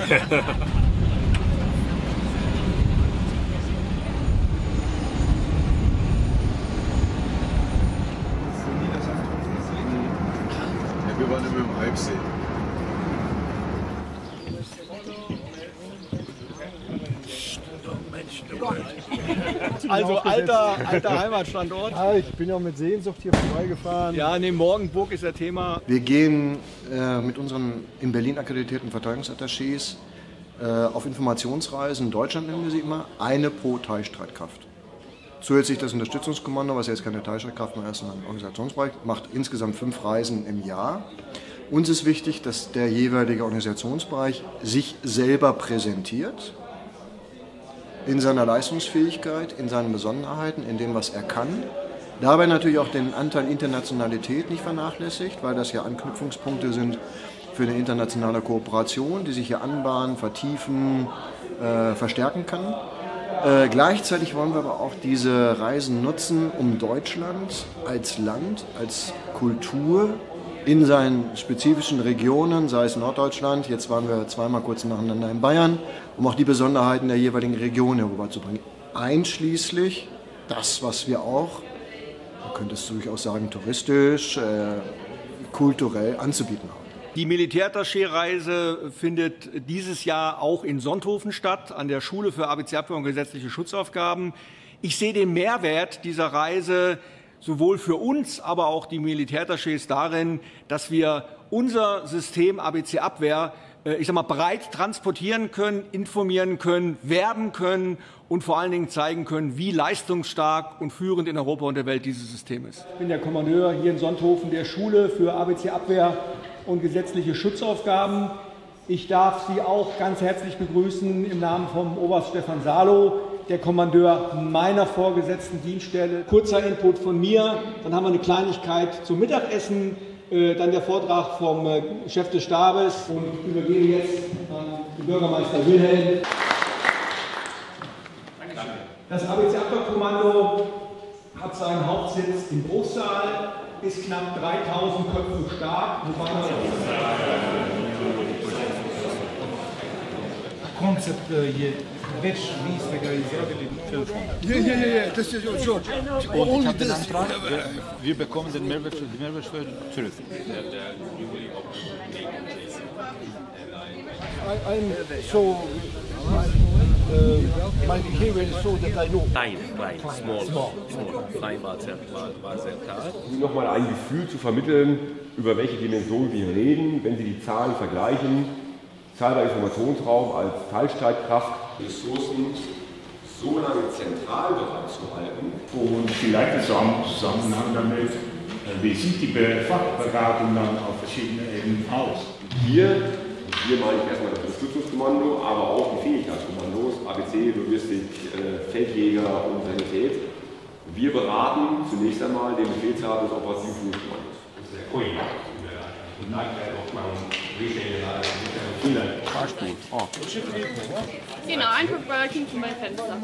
Wir waren immer im Alpsee. Also alter Heimatstandort. Ja, ich bin ja mit Sehnsucht hier vorbeigefahren. Ja, nee, Morgenburg ist das Thema. Wir gehen mit unseren in Berlin akkreditierten Verteidigungsattachés auf Informationsreisen. In Deutschland nennen wir sie immer, eine pro Teilstreitkraft. Zusätzlich das Unterstützungskommando, was jetzt keine Teilstreitkraft mehr ist, sondern ein Organisationsbereich, macht insgesamt 5 Reisen im Jahr. Uns ist wichtig, dass der jeweilige Organisationsbereich sich selber präsentiert. In seiner Leistungsfähigkeit, in seinen Besonderheiten, in dem, was er kann. Dabei natürlich auch den Anteil Internationalität nicht vernachlässigt, weil das ja Anknüpfungspunkte sind für eine internationale Kooperation, die sich hier anbahnen, vertiefen, verstärken kann. Gleichzeitig wollen wir aber auch diese Reisen nutzen, um Deutschland als Land, als Kultur in seinen spezifischen Regionen, sei es Norddeutschland, jetzt waren wir zweimal kurz nacheinander in Bayern, um auch die Besonderheiten der jeweiligen Region herüberzubringen. Einschließlich das, was wir auch, man könnte es durchaus sagen, touristisch, kulturell anzubieten haben. Die Militärattaché-Reise findet dieses Jahr auch in Sonthofen statt, an der Schule für ABC-Abwehr und gesetzliche Schutzaufgaben. Ich sehe den Mehrwert dieser Reise sowohl für uns, aber auch die Militärattachés darin, dass wir unser System ABC-Abwehr, breit transportieren können, informieren können, werben können und vor allen Dingen zeigen können, wie leistungsstark und führend in Europa und der Welt dieses System ist. Ich bin der Kommandeur hier in Sonthofen der Schule für ABC-Abwehr und gesetzliche Schutzaufgaben. Ich darf Sie auch ganz herzlich begrüßen im Namen vom Oberst Stefan Salo, der Kommandeur meiner vorgesetzten Dienststelle. Kurzer Input von mir, dann haben wir eine Kleinigkeit zum Mittagessen, dann der Vortrag vom Chef des Stabes und übergebe jetzt an den Bürgermeister Wilhelm. Das ABC-Abwehrkommando hat seinen Hauptsitz im Bruchsal, ist knapp 3000 Köpfe stark. Koncept je već vi ste ga izradili telefon. Ja, das ist George. Und ich habe den Antrag, wir bekommen den Mehrwertsteuer zurück. I'm so my behavior is so that I know. Klein, small. Klein war sehr klar. Nochmal ein Gefühl zu vermitteln, über welche Dimension wir reden, wenn Sie die Zahlen vergleichen. Zahlbar Informationsraum als Teilstreitkraft, Ressourcen so lange zentral bereitzuhalten. Und vielleicht ist auch im Zusammenhang damit, wie sieht die Fachberatung dann auf verschiedenen Ebenen aus? Hier meine ich erstmal das Unterstützungskommando, aber auch die Fähigkeitskommandos, ABC, Logistik, Feldjäger und Sanität. Wir beraten zunächst einmal den Befehlshaber des operativen Führungskommandos. Genau, einfach bei Kind zu meinem Fenster.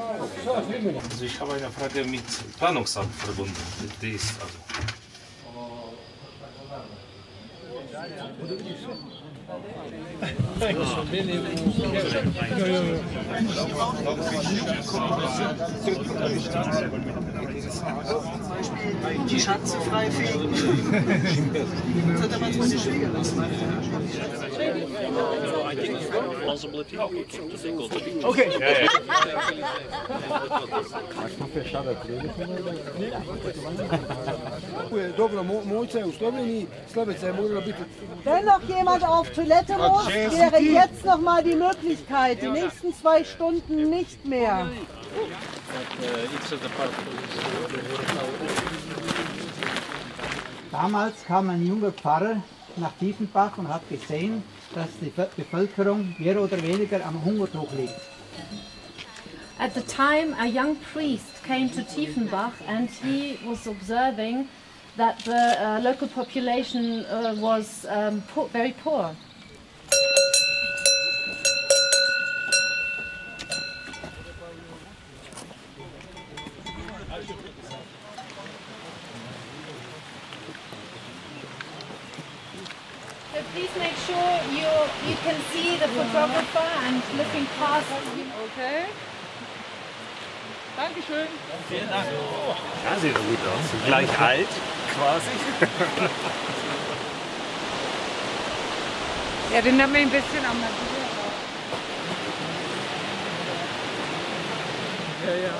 Also ich habe eine Frage mit Planungsamt verbunden. Die ist also. Die Schanze frei fegen. Das hat damals meine Schwiegermutter. Okay. Dobro, Mojca je u Sloveniji, Slavica je morala biti. Wenn noch jemand auf Toilette muss, wäre jetzt noch mal die Möglichkeit, die nächsten 2 Stunden nicht mehr. Damals kam ein junger Pfarrer nach Tiefenbach und hat gesehen, dass die Bevölkerung mehr oder weniger am Hungertuch liegt. At the time, a young priest came to Tiefenbach and he was observing that the local population was very poor. Herr please make sure you can see the photographer and looking past. Okay. Dankeschön. Vielen Dank. Ja, sieht doch gut aus. Gleich alt, quasi. Ja, den haben wir ein bisschen am Natur. Ja, ja.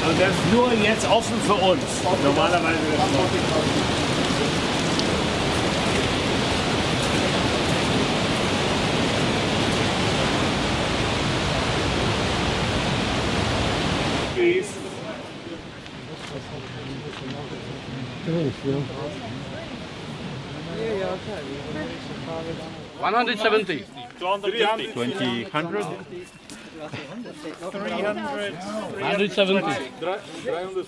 Und das ist nur jetzt offen für uns. Normalerweise ist es 170. 250. 200. 350.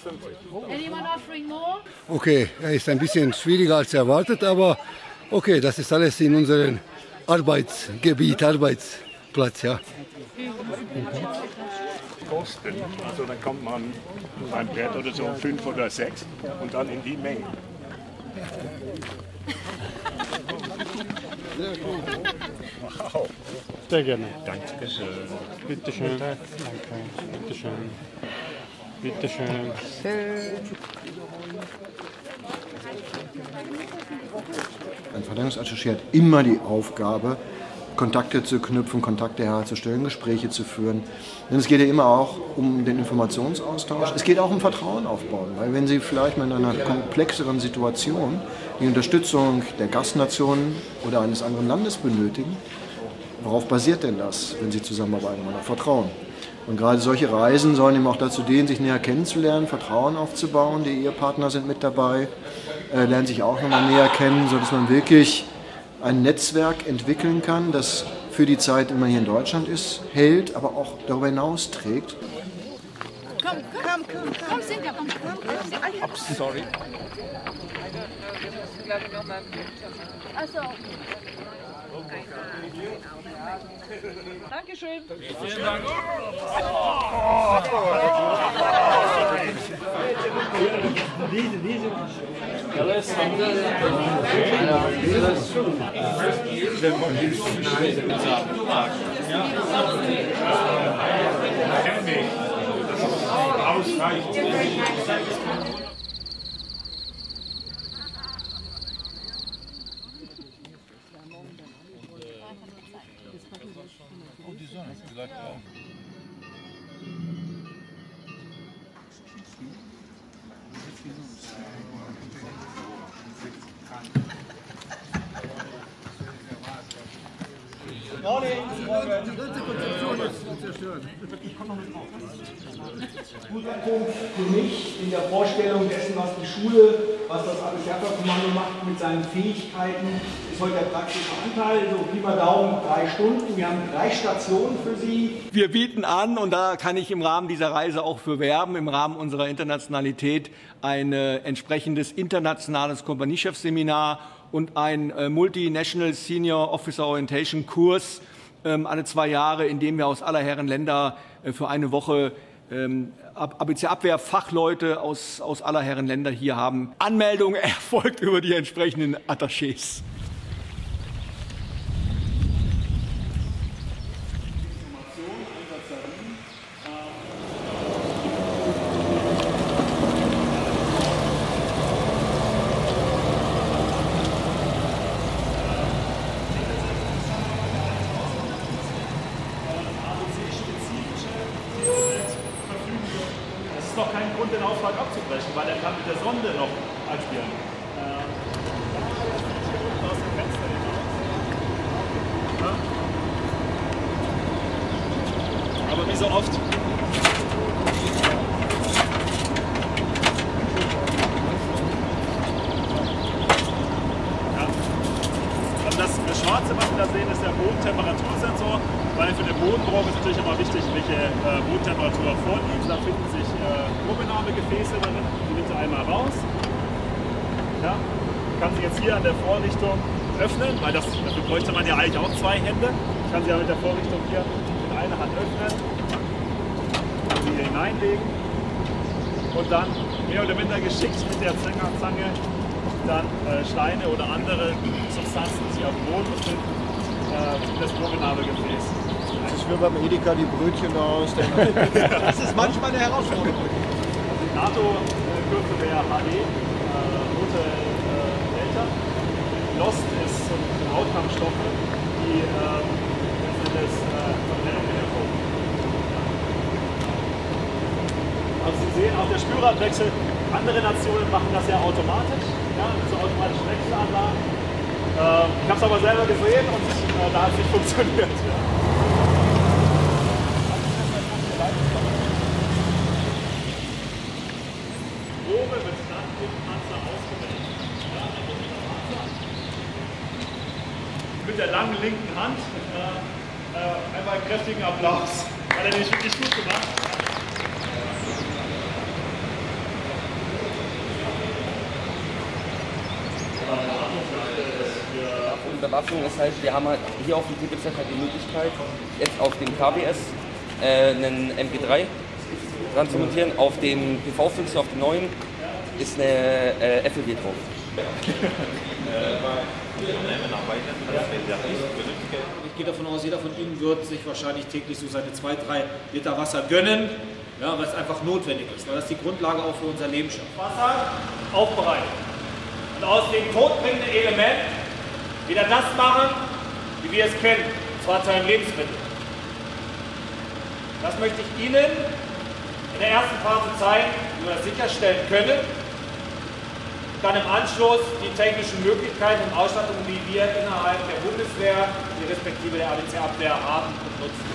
Anyone offering more? Okay, er ist ein bisschen schwieriger als erwartet, aber okay, das ist alles in unserem Arbeitsgebiet, Arbeitsplatz, ja. Kosten. Also dann kommt man beim Brett oder so 5 oder 6 und dann in die Menge. Wow. Sehr gerne. Dankeschön. Bitte schön. Danke. Bitte schön. Bitte schön. Ein Verteidigungsattaché hat immer die Aufgabe, Kontakte zu knüpfen, Kontakte herzustellen, Gespräche zu führen. Denn es geht ja immer auch um den Informationsaustausch. Es geht auch um Vertrauen aufbauen, weil wenn Sie vielleicht mal in einer komplexeren Situation die Unterstützung der Gastnationen oder eines anderen Landes benötigen, worauf basiert denn das, wenn Sie zusammenarbeiten? Auf Vertrauen. Und gerade solche Reisen sollen eben auch dazu dienen, sich näher kennenzulernen, Vertrauen aufzubauen. Die Ehepartner sind mit dabei, lernen sich auch nochmal näher kennen, sodass man wirklich ein Netzwerk entwickeln kann, das für die Zeit, in der man hier in Deutschland ist, hält, aber auch darüber hinaus trägt. Komm, Cynthia, komm. Sorry. Achso. Dankeschön. Vielen Dank. Ausreichend. Oh, die Sonne. Vielleicht auch. Die ganze Konzeption ist zerstört. Guter Punkt für mich in der Vorstellung dessen, was die Schule, was das ABC-Kommando macht mit seinen Fähigkeiten, ist heute der praktische Anteil. So Pi mal Daumen 3 Stunden. Wir haben 3 Stationen für Sie. Wir bieten an, und da kann ich im Rahmen dieser Reise auch für werben, im Rahmen unserer Internationalität ein entsprechendes internationales Kompaniechefseminar und ein Multinational Senior Officer Orientation Kurs alle 2 Jahre, in dem wir aus aller Herren Länder für eine Woche ABC-Abwehr-Fachleute aus aller Herren Länder hier haben. Anmeldung erfolgt über die entsprechenden Attachés. Das ist noch kein Grund, den Auftrag abzubrechen, weil er kann mit der Sonde noch anspielen. Aus dem Fenster hinaus. Aber wie so oft. durchschnittliche Bodentemperatur vorliegt. Da finden sich Probenahmegefäße darin. Die nimmt ihr einmal raus. Ja, kann sie jetzt hier an der Vorrichtung öffnen, weil dafür bräuchte man ja eigentlich auch 2 Hände. Ich kann sie ja mit der Vorrichtung hier mit einer Hand öffnen, kann sie hier hineinlegen und dann mehr oder minder geschickt mit der Zange dann Steine oder andere Substanzen, die auf dem Boden befinden, in das Probenahmegefäß. Das ist wie beim Edeka die Brötchen aus. Das ist manchmal eine Herausforderung. Die NATO-Kürzel der HD, rote Delta. Lost ist sind Hautkampfstoffe, die letztendlich Verbrennungen hervorrufen. Also Sie sehen auch der Spülradwechsel, andere Nationen machen das ja automatisch, ja, mit so automatischen Wechselanlagen. Ich habe es aber selber gesehen und da hat es nicht funktioniert. Ja. Probe wird dann im Panzer ausgewählt. Ja, mit der langen linken Hand einmal einen kräftigen Applaus. Hat er nämlich wirklich gut gemacht. Bewaffnung ist halt, wir haben halt hier auf dem TPZ halt die Möglichkeit, jetzt auf dem KWS einen MG3 dran zu montieren. Auf dem PV-Füchse, auf dem neuen, ist eine FLW drauf. Ich gehe davon aus, jeder von Ihnen wird sich wahrscheinlich täglich so seine 2-3 Liter Wasser gönnen, ja, weil es einfach notwendig ist, weil das die Grundlage auch für unser Leben schafft. Wasser aufbereiten und aus dem todbringenden Element wieder das machen, wie wir es kennen, und zwar zu einem Lebensmittel. Das möchte ich Ihnen in der ersten Phase zeigen, wie wir das sicherstellen können. Dann im Anschluss die technischen Möglichkeiten und Ausstattungen, die wir innerhalb der Bundeswehr, die respektive der ABC-Abwehr haben und nutzen.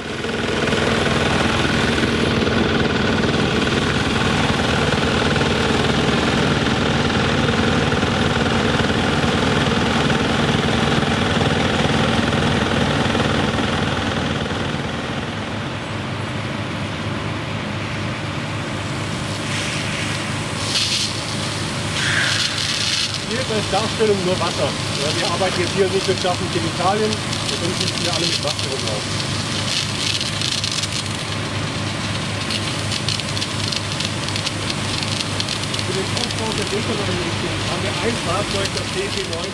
Als Darstellung nur Wasser. Ja, wir arbeiten jetzt hier nicht mit scharfen Chemikalien, deswegen sind wir alle mit Wasser rumlaufen. Für den Transport der Dekontaminierung haben wir ein Fahrzeug, das DC-90.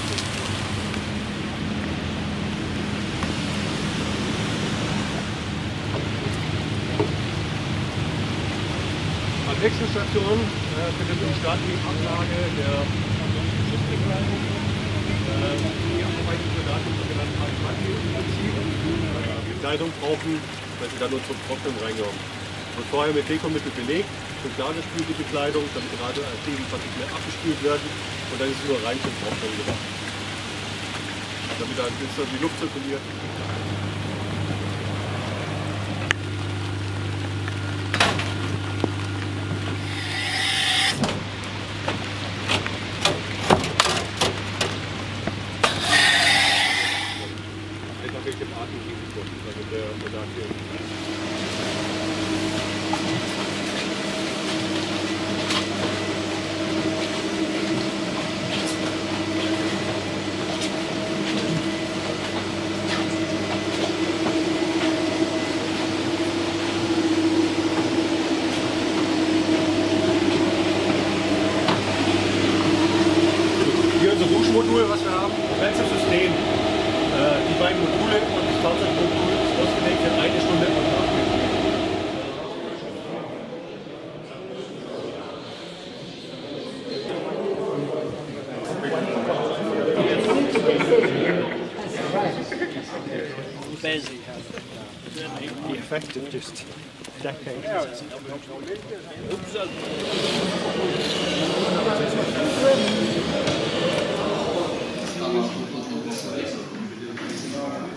Als Wechselstation findet im Start die Ablage der Schutzbekleidung. Die arbeiten für Daten im sogenannten H2-Prinzip. Die Kleidung brauchen, weil sie dann nur zum Trocknen reingehauen. Wird vorher mit Dekomittel belegt, für klargespült die Bekleidung, damit die radioaktiven Partikel abgespült werden und dann ist es nur rein zum Trocknen gemacht. Damit dann die Luft zirkuliert. Modul, was wir haben, ganze System. Die beiden Module und das Fahrzeugmodul ist ausgelegt für 1 Stunde am Tag. The effect of just decades.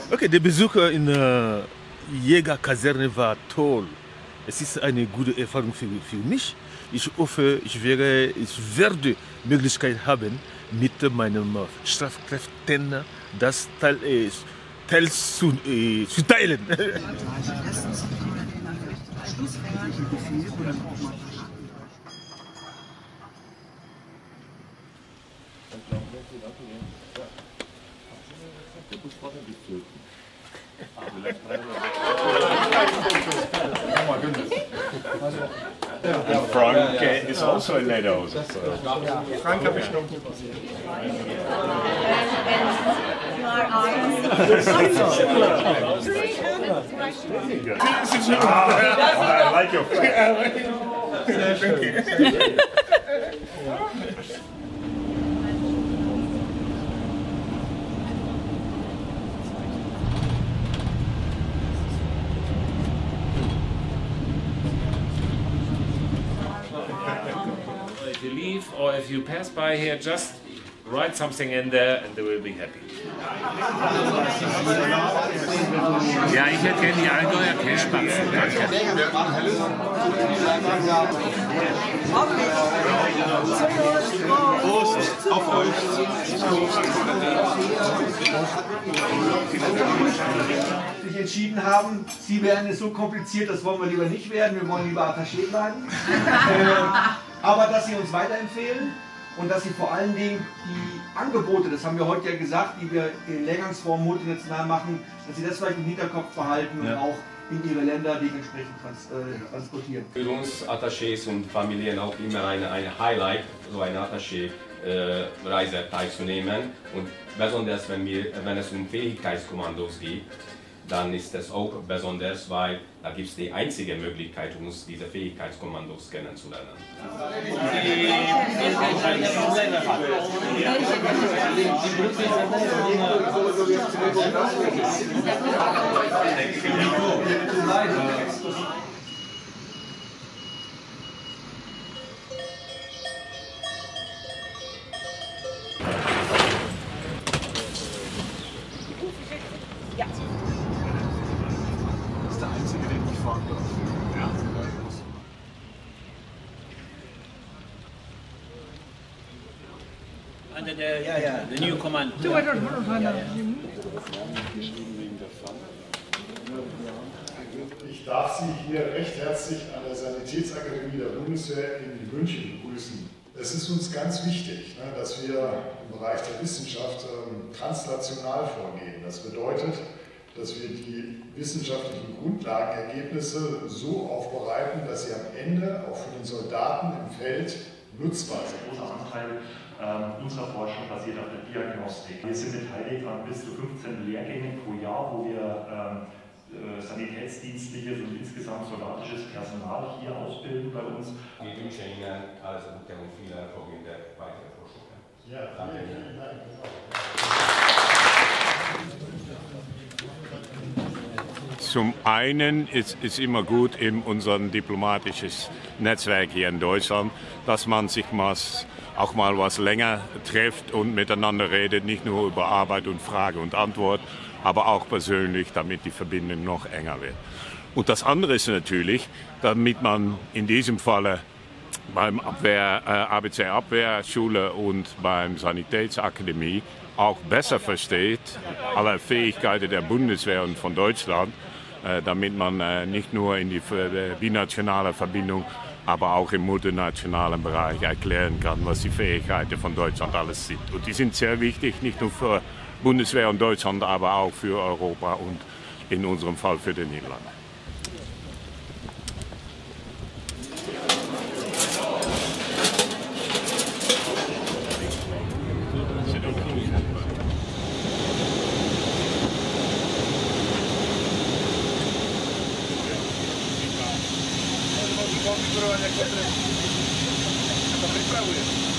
Okay, der Besuch in der Jägerkaserne war toll. Es ist eine gute Erfahrung für mich. Ich hoffe, ich werde Möglichkeit haben, mit meinen Streitkräften das Teil zu teilen. schlussfertige Befehl oder nochmal. Oh my goodness. And Frank is also in NATO. Frank habe ich noch. I like your face. If you leave or if you pass by here, just write something in there and they will be happy. Ja, ich erkenne die Allgäuer Kässpatzen. Prost auf euch. Sich entschieden haben, sie werden es so kompliziert, das wollen wir lieber nicht werden, wir wollen lieber Attaché bleiben. Aber dass sie uns weiterempfehlen und dass sie vor allen Dingen die Angebote, das haben wir heute ja gesagt, die wir in Lehrgangsform multinational machen, dass sie das vielleicht im Hinterkopf behalten und auch in ihre Länder dementsprechend transportieren. Für uns Attachés und Familien auch immer eine Highlight, so eine Attaché-Reise teilzunehmen. Und besonders wenn es um Fähigkeitskommandos geht, dann ist es auch besonders, weil da gibt es die einzige Möglichkeit, uns diese Fähigkeitskommandos kennenzulernen. Das ist der Einzige, der nicht fahren darf. Ja. Under the new command. Ich darf Sie hier recht herzlich an der Sanitätsakademie der Bundeswehr in München begrüßen. Es ist uns ganz wichtig, dass wir im Bereich der Wissenschaft translational vorgehen. Das bedeutet, dass wir die wissenschaftlichen Grundlagenergebnisse so aufbereiten, dass sie am Ende auch für den Soldaten im Feld nutzbar sind. Ein großer Anteil unserer Forschung basiert auf der Diagnostik. Wir sind beteiligt an bis zu 15 Lehrgängen pro Jahr, wo wir sanitätsdienstliches und insgesamt soldatisches Personal hier ausbilden bei uns. Wir wünschen Ihnen alles Gute und viel Erfolg in der weiteren Forschung. Ja, danke. Zum einen ist es immer gut in unserem diplomatischen Netzwerk hier in Deutschland, dass man sich auch mal was länger trifft und miteinander redet, nicht nur über Arbeit und Frage und Antwort, aber auch persönlich, damit die Verbindung noch enger wird. Und das andere ist natürlich, damit man in diesem Falle beim ABC Abwehrschule und beim Sanitätsakademie auch besser versteht, alle Fähigkeiten der Bundeswehr und von Deutschland, damit man nicht nur in die binationale Verbindung, aber auch im multinationalen Bereich erklären kann, was die Fähigkeiten von Deutschland alles sind. Und die sind sehr wichtig, nicht nur für Bundeswehr und Deutschland, aber auch für Europa und in unserem Fall für die Niederlande. To pripravuje.